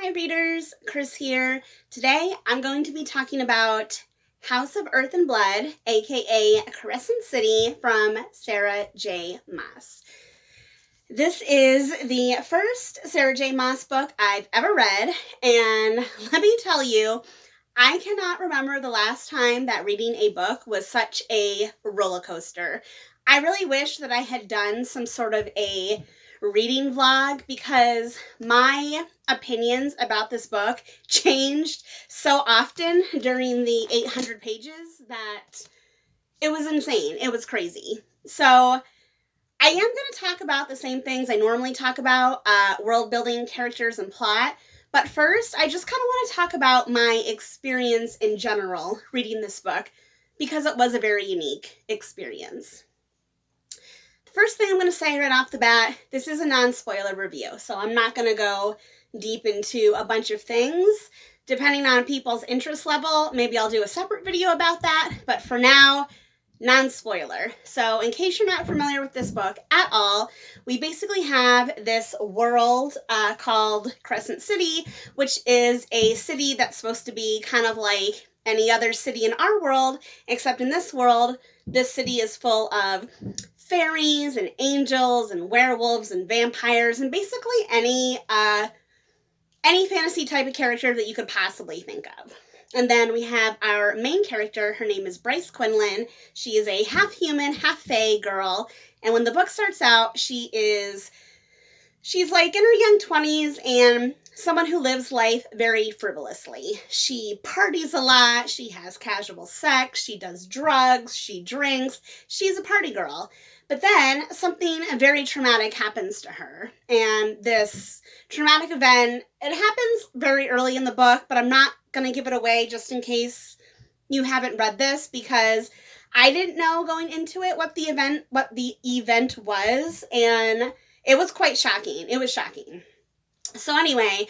Hi readers, Chris here. Today I'm going to be talking about House of Earth and Blood, aka Crescent City from Sarah J. Maas. This is the first Sarah J. Maas book I've ever read, and let me tell you, I cannot remember the last time that reading a book was such a roller coaster. I really wish that I had done some sort of a reading vlog because my opinions about this book changed so often during the 800 pages that it was insane. It was crazy. So I am going to talk about the same things I normally talk about, world building, characters, and plot. But first, I just kind of want to talk about my experience in general reading this book because it was a very unique experience. First thing I'm going to say right off the bat, this is a non-spoiler review, so I'm not going to go deep into a bunch of things. Depending on people's interest level, maybe I'll do a separate video about that, but for now, non-spoiler. So in case you're not familiar with this book at all, we basically have this world called Crescent City, which is a city that's supposed to be kind of like any other city in our world, except in this world, this city is full of fairies and angels and werewolves and vampires and basically any fantasy type of character that you could possibly think of. And then we have our main character. Her name is Bryce Quinlan. She is a half human, half fae girl. And when the book starts out, she's like in her young 20s and someone who lives life very frivolously. She parties a lot. She has casual sex. She does drugs. She drinks. She's a party girl. But then something very traumatic happens to her. And this traumatic event, it happens very early in the book, but I'm not going to give it away just in case you haven't read this because I didn't know going into it what the event was, and it was quite shocking. It was shocking. So anyway,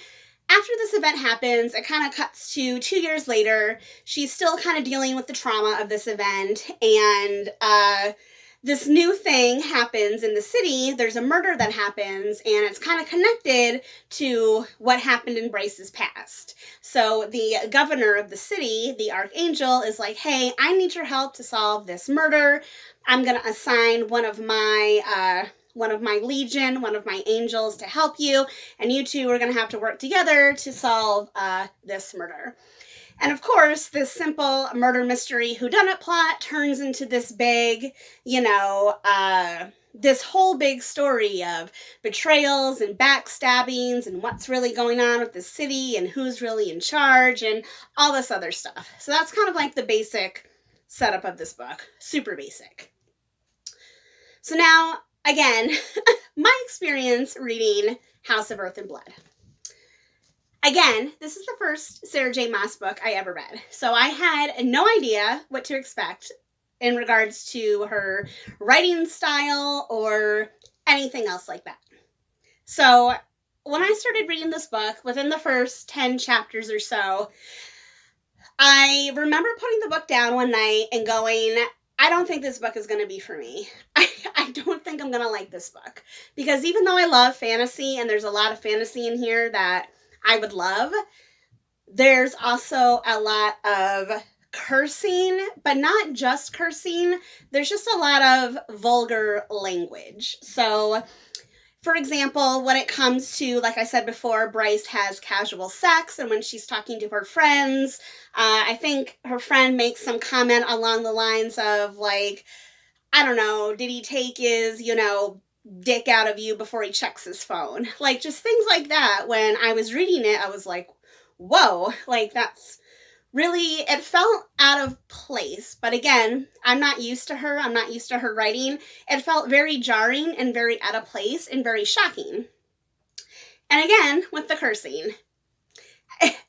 after this event happens, it kind of cuts to 2 years later. She's still kind of dealing with the trauma of this event, and this new thing happens in the city. There's a murder that happens, and it's kind of connected to what happened in Bryce's past. So the governor of the city, the archangel, is like, hey, I need your help to solve this murder. I'm going to assign one of my legion, one of my angels to help you, and you two are going to have to work together to solve this murder. And of course, this simple murder mystery whodunit plot turns into this big, this whole big story of betrayals and backstabbings and what's really going on with the city and who's really in charge and all this other stuff. So that's kind of like the basic setup of this book. Super basic. So now, again, my experience reading House of Earth and Blood. Again, this is the first Sarah J. Maas book I ever read, so I had no idea what to expect in regards to her writing style or anything else like that. So when I started reading this book, within the first 10 chapters or so, I remember putting the book down one night and going, I don't think this book is going to be for me. I don't think I'm going to like this book. Because even though I love fantasy, and there's a lot of fantasy in here that I would love, there's also a lot of cursing, but not just cursing. There's just a lot of vulgar language. So, for example, when it comes to, like I said before, Bryce has casual sex, and when she's talking to her friends, I think her friend makes some comment along the lines of, like, I don't know, did he take his, dick out of you before he checks his phone? Like, just things like that. When I was reading it, I was like, whoa, like, that's really, it felt out of place. But again, I'm not used to her. I'm not used to her writing. It felt very jarring and very out of place and very shocking. And again, with the cursing.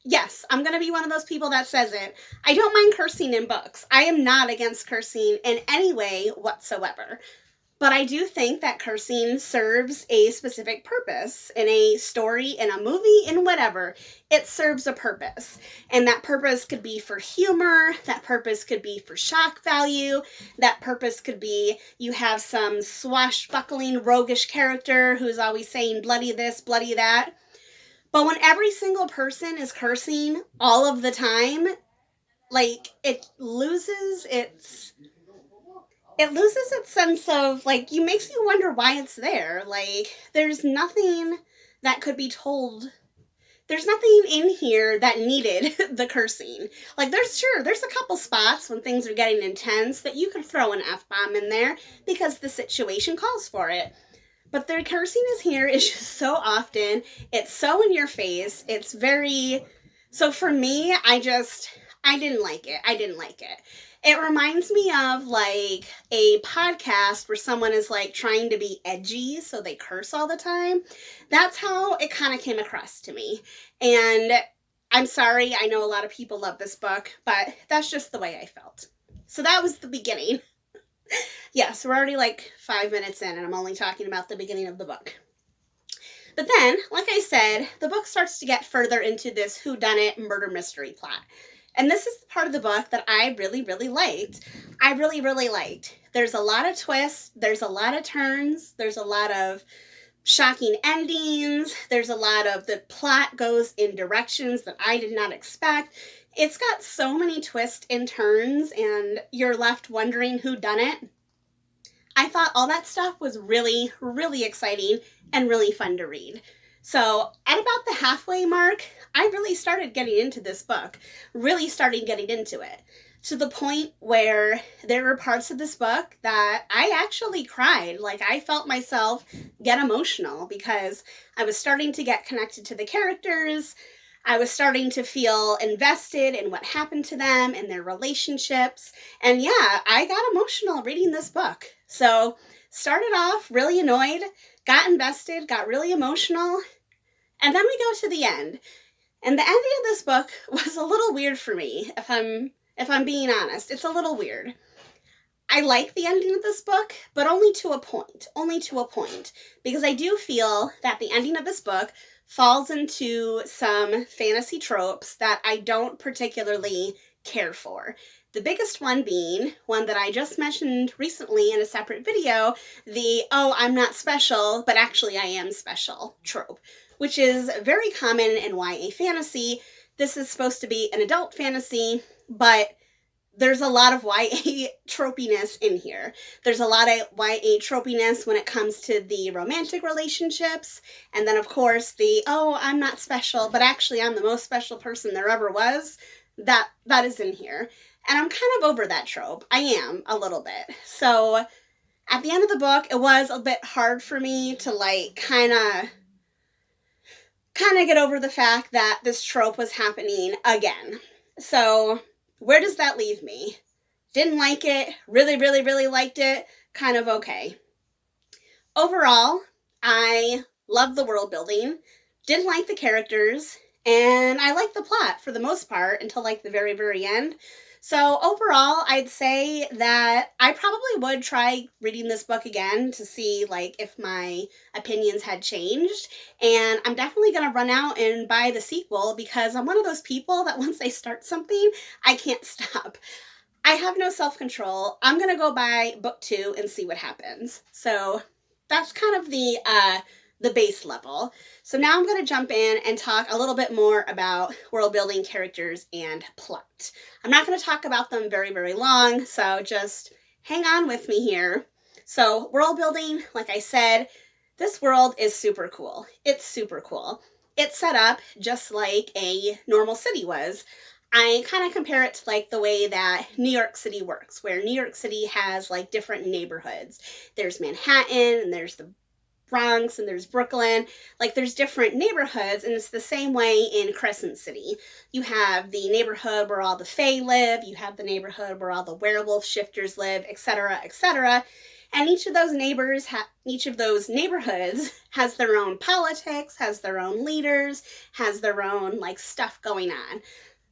Yes, I'm going to be one of those people that says it. I don't mind cursing in books. I am not against cursing in any way whatsoever. But I do think that cursing serves a specific purpose in a story, in a movie, in whatever. It serves a purpose. And that purpose could be for humor. That purpose could be for shock value. That purpose could be you have some swashbuckling, roguish character who's always saying bloody this, bloody that. But when every single person is cursing all of the time, like, it loses its sense of, like, you makes you wonder why it's there. Like, there's nothing that could be told. There's nothing in here that needed the cursing. Like, there's a couple spots when things are getting intense that you could throw an F-bomb in there because the situation calls for it. But the cursing is here is just so often. It's so in your face. It's very... So for me, I didn't like it. I didn't like it. It reminds me of, like, a podcast where someone is, like, trying to be edgy, so they curse all the time. That's how it kind of came across to me. And I'm sorry, I know a lot of people love this book, but that's just the way I felt. So that was the beginning. Yes, we're already like 5 minutes in, and I'm only talking about the beginning of the book. But then, like I said, the book starts to get further into this whodunit murder mystery plot. And this is the part of the book that I really, really liked. I really, really liked. There's a lot of twists. There's a lot of turns. There's a lot of shocking endings. There's a lot of the plot goes in directions that I did not expect. It's got so many twists and turns, and you're left wondering who done it. I thought all that stuff was really, really exciting and really fun to read. So at about the halfway mark, I really started getting into this book, really started getting into it, to the point where there were parts of this book that I actually cried. Like, I felt myself get emotional because I was starting to get connected to the characters. I was starting to feel invested in what happened to them and their relationships. And yeah, I got emotional reading this book. So started off really annoyed, got invested, got really emotional, and then we go to the end. And the ending of this book was a little weird for me, if I'm being honest. It's a little weird. I like the ending of this book, but only to a point. Only to a point. Because I do feel that the ending of this book falls into some fantasy tropes that I don't particularly care for. The biggest one being one that I just mentioned recently in a separate video, the "oh, I'm not special, but actually I am special" trope, which is very common in YA fantasy. This is supposed to be an adult fantasy, but there's a lot of YA tropiness in here. There's a lot of YA tropiness when it comes to the romantic relationships. And then, of course, the, "oh, I'm not special, but actually I'm the most special person there ever was." That is in here. And I'm kind of over that trope. I am, a little bit. So at the end of the book, it was a bit hard for me to, like, kind of get over the fact that this trope was happening again. So where does that leave me? Didn't like it, really, really, really liked it, kind of okay. Overall, I loved the world building, didn't like the characters, and I liked the plot for the most part until, like, the very, very end. So overall, I'd say that I probably would try reading this book again to see, like, if my opinions had changed. And I'm definitely going to run out and buy the sequel because I'm one of those people that once I start something, I can't stop. I have no self-control. I'm going to go buy book 2 and see what happens. So that's kind of the base level. So now I'm going to jump in and talk a little bit more about world building, characters, and plot. I'm not going to talk about them very, very long, so just hang on with me here. So world building, like I said, this world is super cool. It's super cool. It's set up just like a normal city was. I kind of compare it to, like, the way that New York City works, where New York City has, like, different neighborhoods. There's Manhattan, and there's the Bronx, and there's Brooklyn. Like, there's different neighborhoods, and it's the same way in Crescent City. You have the neighborhood where all the Fae live, you have the neighborhood where all the werewolf shifters live, etc., etc. And each of those neighborhoods has their own politics, has their own leaders, has their own, like, stuff going on.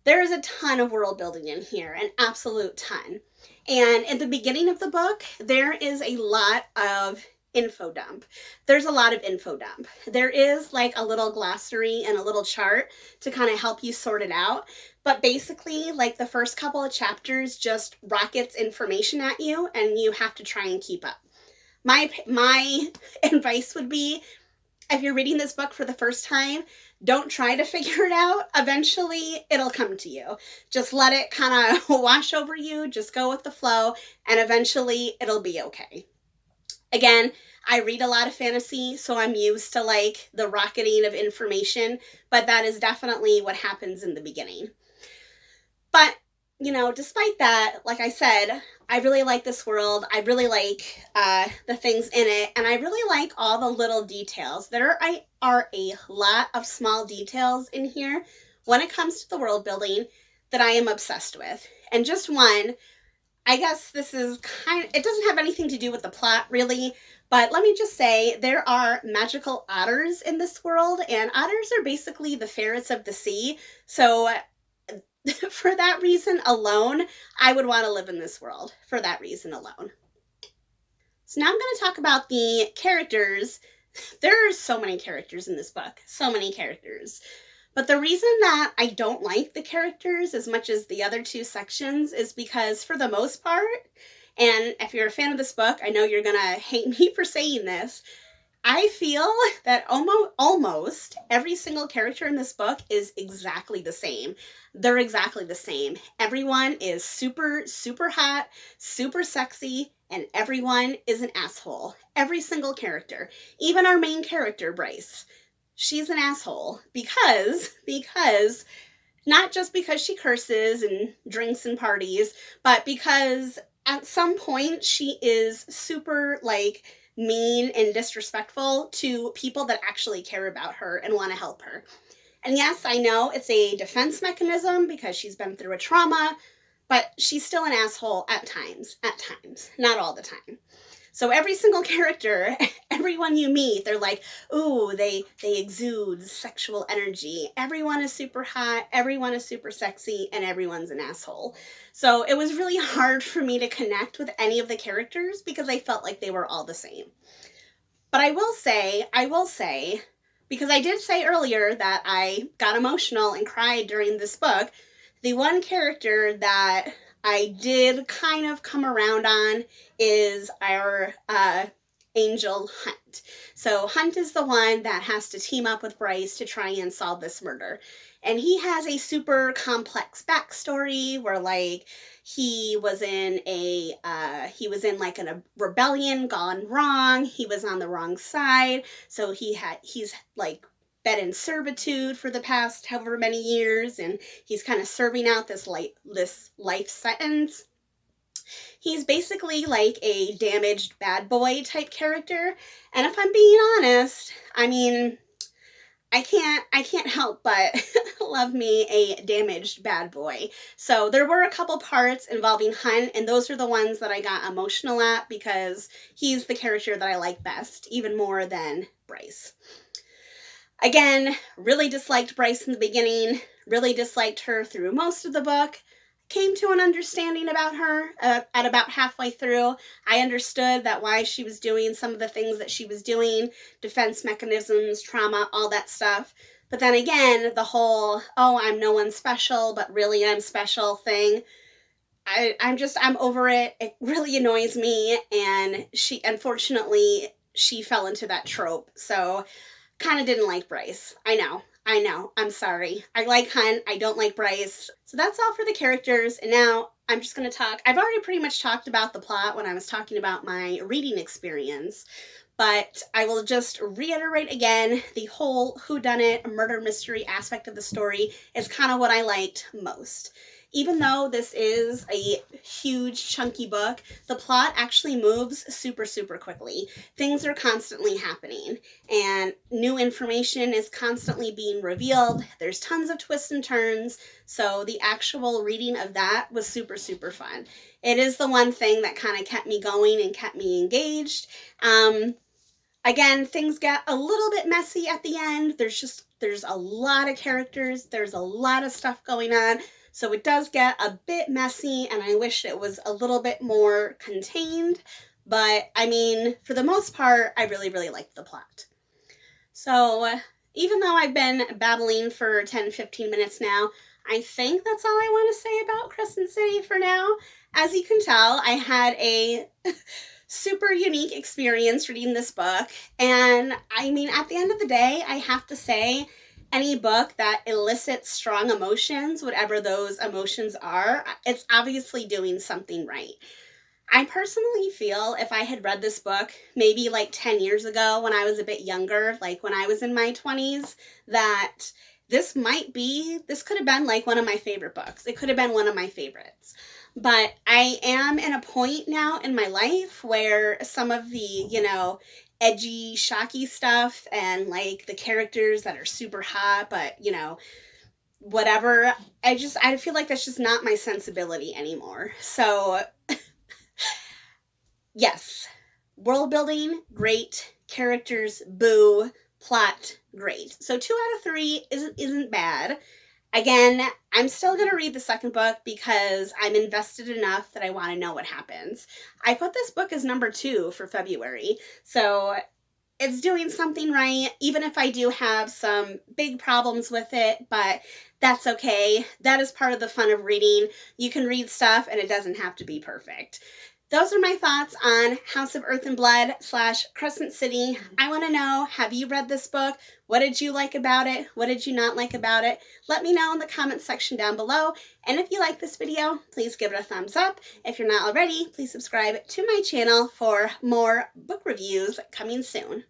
There is a ton of world building in here, an absolute ton. And at the beginning of the book, there is a lot of info dump. There's a lot of info dump. There is, like, a little glossary and a little chart to kind of help you sort it out. But basically, like, the first couple of chapters just rockets information at you, and you have to try and keep up. My advice would be, if you're reading this book for the first time, Don't try to figure it out. Eventually, it'll come to you. Just let it kind of wash over you. Just go with the flow, and eventually it'll be okay. Again, I read a lot of fantasy, so I'm used to like the rocketing of information, but that is definitely what happens in the beginning. But, despite that, like I said, I really like this world. I really like the things in it, and I really like all the little details. There are a lot of small details in here when it comes to the world building that I am obsessed with. And just one, I guess this is it doesn't have anything to do with the plot really, but let me just say there are magical otters in this world, and otters are basically the ferrets of the sea. So for that reason alone, I would want to live in this world for that reason alone. So now I'm going to talk about the characters. There are so many characters in this book, so many characters. But the reason that I don't like the characters as much as the other two sections is because for the most part, and if you're a fan of this book, I know you're going to hate me for saying this, I feel that almost every single character in this book is exactly the same. They're exactly the same. Everyone is super, super hot, super sexy, and everyone is an asshole. Every single character. Even our main character, Bryce. She's an asshole because not just because she curses and drinks and parties, but because at some point she is super mean and disrespectful to people that actually care about her and want to help her. And yes, I know it's a defense mechanism because she's been through a trauma, but she's still an asshole at times, not all the time. So every single character, everyone you meet, they're like, ooh, they exude sexual energy. Everyone is super hot, everyone is super sexy, and everyone's an asshole. So it was really hard for me to connect with any of the characters because I felt like they were all the same. But I will say, because I did say earlier that I got emotional and cried during this book, the one character that I did kind of come around on is our Angel Hunt. So Hunt is the one that has to team up with Bryce to try and solve this murder. And he has a super complex backstory where he was in a rebellion gone wrong. He was on the wrong side. So he's been in servitude for the past however many years, and he's kind of serving out this life sentence. He's basically like a damaged bad boy type character, and if I'm being honest, I mean, I can't help but love me a damaged bad boy. So there were a couple parts involving Hunt, and those are the ones that I got emotional at because he's the character that I like best, even more than Bryce. Again, really disliked Bryce in the beginning, really disliked her through most of the book. Came to an understanding about her at about halfway through. I understood that why she was doing some of the things that she was doing, defense mechanisms, trauma, all that stuff. But then again, the whole, oh, I'm no one special, but really I'm special thing. I'm over it. It really annoys me. And unfortunately, she fell into that trope. So kind of didn't like Bryce. I know. I'm sorry. I like Hunt. I don't like Bryce. So that's all for the characters. And now I'm just going to talk. I've already pretty much talked about the plot when I was talking about my reading experience. But I will just reiterate again, the whole whodunit murder mystery aspect of the story is kind of what I liked most. Even though this is a huge, chunky book, the plot actually moves super, super quickly. Things are constantly happening, and new information is constantly being revealed. There's tons of twists and turns, so the actual reading of that was super, super fun. It is the one thing that kind of kept me going and kept me engaged. Again, things get a little bit messy at the end. There's a lot of characters. There's a lot of stuff going on. So it does get a bit messy, and I wish it was a little bit more contained. But, I mean, for the most part, I really, really liked the plot. So, even though I've been babbling for 10-15 minutes now, I think that's all I want to say about Crescent City for now. As you can tell, I had a super unique experience reading this book. And, I mean, at the end of the day, I have to say, any book that elicits strong emotions, whatever those emotions are, it's obviously doing something right. I personally feel if I had read this book maybe like 10 years ago when I was a bit younger, like when I was in my 20s, that this could have been like one of my favorite books. It could have been one of my favorites. But I am in a point now in my life where some of the, edgy, shocky stuff and like the characters that are super hot, but, whatever, I feel like that's just not my sensibility anymore. So yes, world building, great. Characters, boo. Plot, great. So 2 out of 3 isn't bad. Again, I'm still going to read the second book because I'm invested enough that I want to know what happens. I put this book as number 2 for February, so it's doing something right, even if I do have some big problems with it, but that's okay. That is part of the fun of reading. You can read stuff and it doesn't have to be perfect. Those are my thoughts on House of Earth and Blood / Crescent City. I want to know, have you read this book? What did you like about it? What did you not like about it? Let me know in the comments section down below. And if you like this video, please give it a thumbs up. If you're not already, please subscribe to my channel for more book reviews coming soon.